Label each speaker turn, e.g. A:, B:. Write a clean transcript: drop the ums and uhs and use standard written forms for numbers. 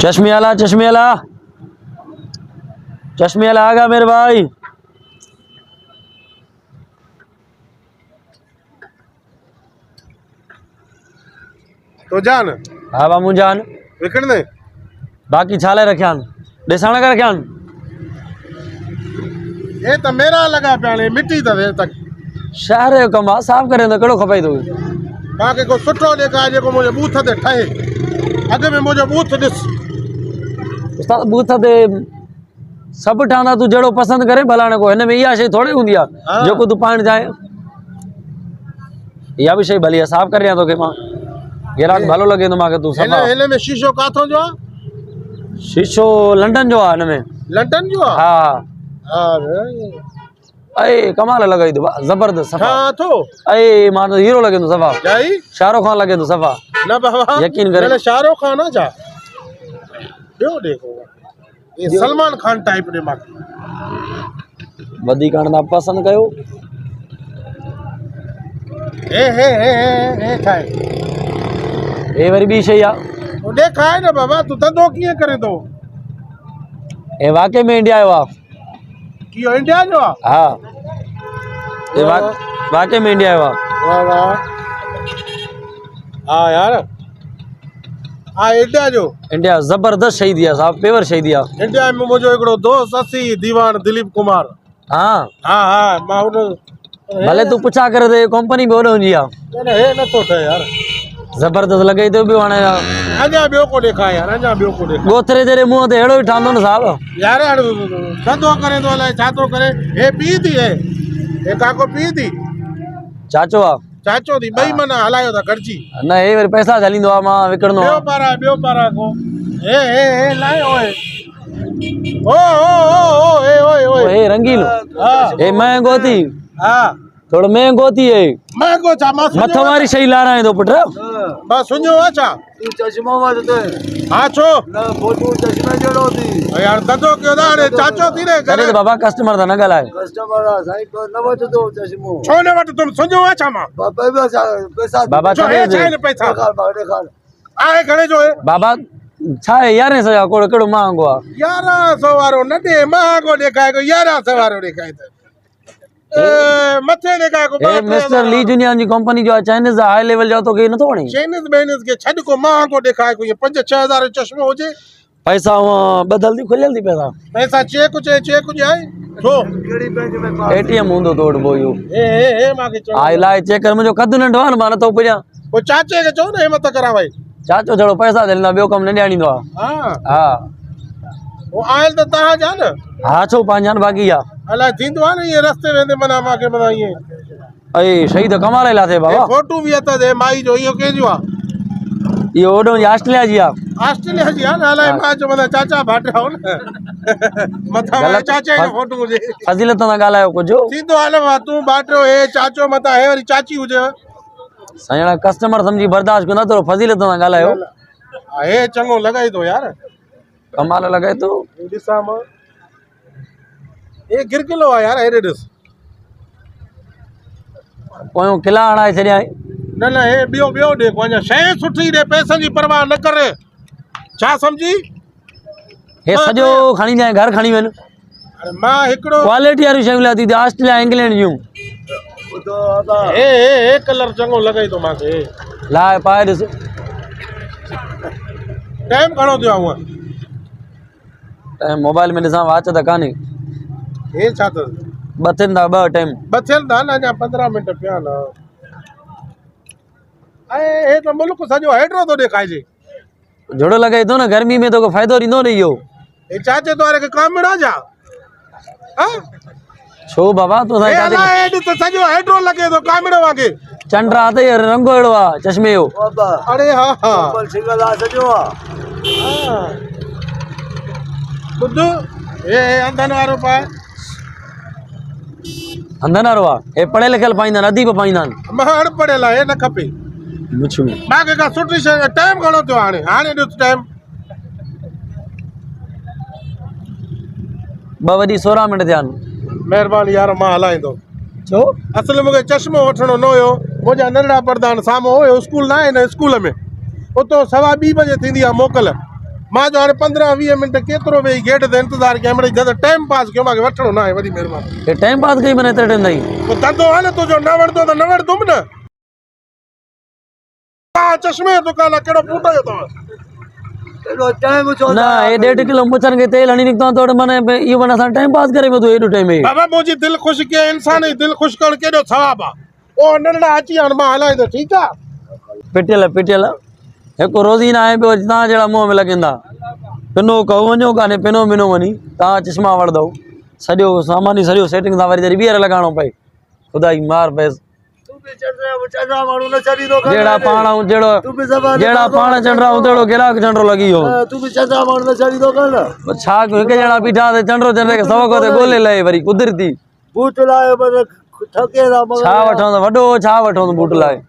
A: चश्मे वाला आगा मेरे भाई।
B: तो जान
A: हाँ बामू जान
B: विकण ने
A: बाकी छाले रखियान ॾिसण का रखियान।
B: ये तो मेरा लगा प्याले मिट्टी तो देर तक
A: शहर जो कम साफ करे तो कड़ो खपाई तो
B: बाकी को सुठो देखा जो मुझे बूथ ते ठहे अगे में मुझे बूथ दिस
A: उस्ताद बूथ ते सब ठाना तू जड़ो पसंद करे भलाने को इनमें इया शे थोड़ी हुंदी आ जो को तू पाण जाए या भी शे भली है साफ कर रिया तो के मां गिराक भालो लगे तो माके तू सब
B: इने में शीशो काथो जो
A: शीशो लंदन जो आ इनमें
B: लंदन जो
A: हां
B: अरे
A: अरे कमाल लगाई दो जबरदस्त सफा
B: हां तो
A: अरे मां तो हीरो लगे तो सफा
B: जाई
A: शाहरुख खान लगे तो सफा
B: ना बाबा
A: यकीन करे
B: शाहरुख खान ना जा क्यों देखो ये सलमान खान टाइप ने मां
A: वदी करना पसंद कयो
B: ए खाए
A: ए वरी बी शई आ
B: ओ देखाए ना बाबा तू धंधो किए करे तो
A: ए वाकई में इंडिया आयो आ
B: की इंडिया जो
A: हां ए वाकई में इंडिया आयो आ
B: वाह वाह हां यार इंडिया जो
A: इंडिया जबरदस्त शही दिया साहब पेवर शही दिया
B: इंडिया में मुझो एकड़ो दोस्त असी दीवान दिलीप कुमार
A: हां
B: हां मां उन
A: भले तू पुछा करे दे कंपनी बोलो हुंदी आ
B: हे न तो ठे यार
A: जबरदस्त लगे तो भी हाणे
B: अञा बियो को देखा यार अञा बियो को देखा
A: गोथरे तेरे मुंह ते हेड़ो ही ठांदो न साहब
B: यार धंधो करे तो अलाए छा तो करे हे पी थी है हे काको पी थी
A: चाचो आ
B: चाचो थी बई मना हलायो था खर्ची
A: न ए वरी पैसा झलींदो आ मां विकड़नो
B: बियो पारा को हे लाए ओए ओ ए ओए
A: ए रंगीलो
B: हां
A: ए महंगो थी
B: हां
A: थोड़ो महंगो थी ए
B: महंगो छा
A: मथो वारी शई लाराए दो पुट
B: बस सुनो अच्छा
C: तू चश्मा मत दे
B: हां छो
C: ना फोटो चश्मा जड़ो थी
B: यार धंधो क्यों दा रे चाचो थी रे
A: करे तो बाबा कस्टमर था न गलाए
C: कस्टमर आ साईं को न वठ दो चश्मो
B: छो ने वट तुम सुनो अच्छा मां
C: पैसा
A: बाबा
B: छो हे
A: करे
B: छाने पैसा
C: देखा
B: आए घणे जो है
A: बाबा छा है यार सजा कोड़ो केड़ो महंगो आ
B: 1100 वारो न दे महंगो देखाए को 1100 वारो देखाए तो मथे देखाए को
A: ए मिस्टर ली जूनियर जी कंपनी जो चाइनीज हाई लेवल जो तो के न तो वणी
B: चाइनीज बेनिस के छड को महंगो देखाए को ये 5-6 चश्मो हो जे
A: पैसा बदल दी खुलियल दी
B: पैसा चेक जाए छो
C: केड़ी बैंक में पास
A: एटीएम हुंदो तोड़ बोयो
B: ए मां के चो
A: आई लाए चेक कर मुजो कद नंढो न मां तो पुजा
B: वो चाचे के चो न हिम्मत करा भाई
A: चाचो जड़ो पैसा देना बियो कम न ॾियाणींदो आ
B: हां
A: हां
B: वो आयल त तहां जा न
A: हा छो पांजान बाकी आ
B: अला थींदो आ न ये रस्ते वेंदे मना मां के मना ये
A: ए सही तो कमाल ला थे बाबा
B: फोटो भी अत दे माई जो यो के जो आ
A: ये ओडो ऑस्ट्रेलिया जी आ
B: ऑस्ट्रेलिया जी आ न अलाए मां जो मना चाचा भाटा हो न मथा वा चाचा जो फोटो हुजे
A: फजीलत ना गालायो कुछ
B: सीधो हाल तू बाटो हे चाचो मथा हे वरी चाची हुजे
A: सजणा कस्टमर समझी बर्दाश्त को ना तो फजीलत ना गालायो
B: हे चंगो लगाई दो यार
A: कमाल लगे तो
B: दिसा मां ए गिरकिलो आ यार हेरे दिस
A: कोयो किला हणाए छड़िया
B: न हे बियो दे कोन्या शय सुठी दे पैसा जी परवाह न करे छा समझी
A: हे सजो खणी जाए घर खणी वन
B: अरे मां एकड़ो
A: क्वालिटी वाली शयूं लाती थी ऑस्ट्रेलिया इंग्लैंड जूं
C: तो आता
B: ए कलर चंगो लगाई दो मां के
A: लाए पाए दिस
B: टाइम घणो थियो हुआ
A: मोबाइल में दिसां वाच त काने
B: हे छा त
A: बथिन दा ब टाइम
B: बचल था ना 15 मिनट पिया ना हे तो मुल्क सजो हेड्रो तो देखाई जे
A: जोड़ो लगे तो ना गर्मी में तो को फायदो रिंदो नहीं यो
B: ए चाचे तोरे के काम में ना जा हां
A: छो बाबा तो
B: ए अला ए तो सजो हेड्रो लगे तो कामड़ो वागे
A: चंद्रा आते यार रंगो एड़ो आ चश्मे यो
C: बाबा
B: अरे हां
C: पर सिंगल आ सजो
B: हां बुद्धू ए अंधन वारो पा
A: अंदर ना रवा ए पढ़े लिखल पाइंदा नदी पे पाइंदा
B: महड़ पड़ेला ए न खपे
A: मुछु
B: बाके का सुठी टाइम घणो थियो हाणे ॾिस टाइम
A: 2:16 मिनट थियान
B: मेहरबानी यार मां हलाईंदो
A: छो
B: असल में चश्मो वठणो न हुयो मुंहिंजा नंढड़ा परदान साम्हूं हुयो स्कूल न आहे न स्कूल में उतो 2:15 बजे थींदी आहे मोकल मां जो हाणे 15-20 मिंट केतिरो वेही गेट ते इंतजार कयां मिड़ई जद टाइम पास कयो मूंखे वठणो न आहे वॾी महिरबानी
A: ये टाइम पास कई मैंने तेरे नहीं
B: पोइ धंधो आहे न तुंहिंजो न वणंदो त न वणंदुमि न चश्मे जो दुकान आहे कहिड़ो फूट जो अथव
C: टाइम छो
A: ना ये 1.5 किलो मुचन के तेल हणी निकतो तोड़ माने ये बना सा टाइम पास करे में तो एडो टाइम है
B: बाबा मुंहिंजी दिलि ख़ुशि कयो इंसान जी दिलि ख़ुशि करणु केॾो सवाबु आहे ओ नंढड़ा अची हाणे मां हलाए त ठीकु आहे
A: पिटियल एक रोज़ी ना है पे ता जेड़ा मुंह में लगंदा पिनो कहो वणो काने पिनो मिनो वनी ता चश्मा वड़दो सॼो सामान ही सॼो सेटिंग सा वरी ॿीहर लगाणो पए खुदा ई मार पैस
C: तू भी चढ़ा माण्हू न चढ़ी तो
A: जेड़ा पाण जेड़ो जेड़ा पाण चंडरा तेड़ो गिराक चंडरो लगी हो
C: तू भी चढ़ा माण्हू न चढ़ी तो कर
A: छा हिक जणा बीठा ते चंडरो चंडरे के सबको ते गोले लए वरी कुदरती
C: बूट लाए पर थके दा
A: छा वठो वडो छा वठो बूट लाए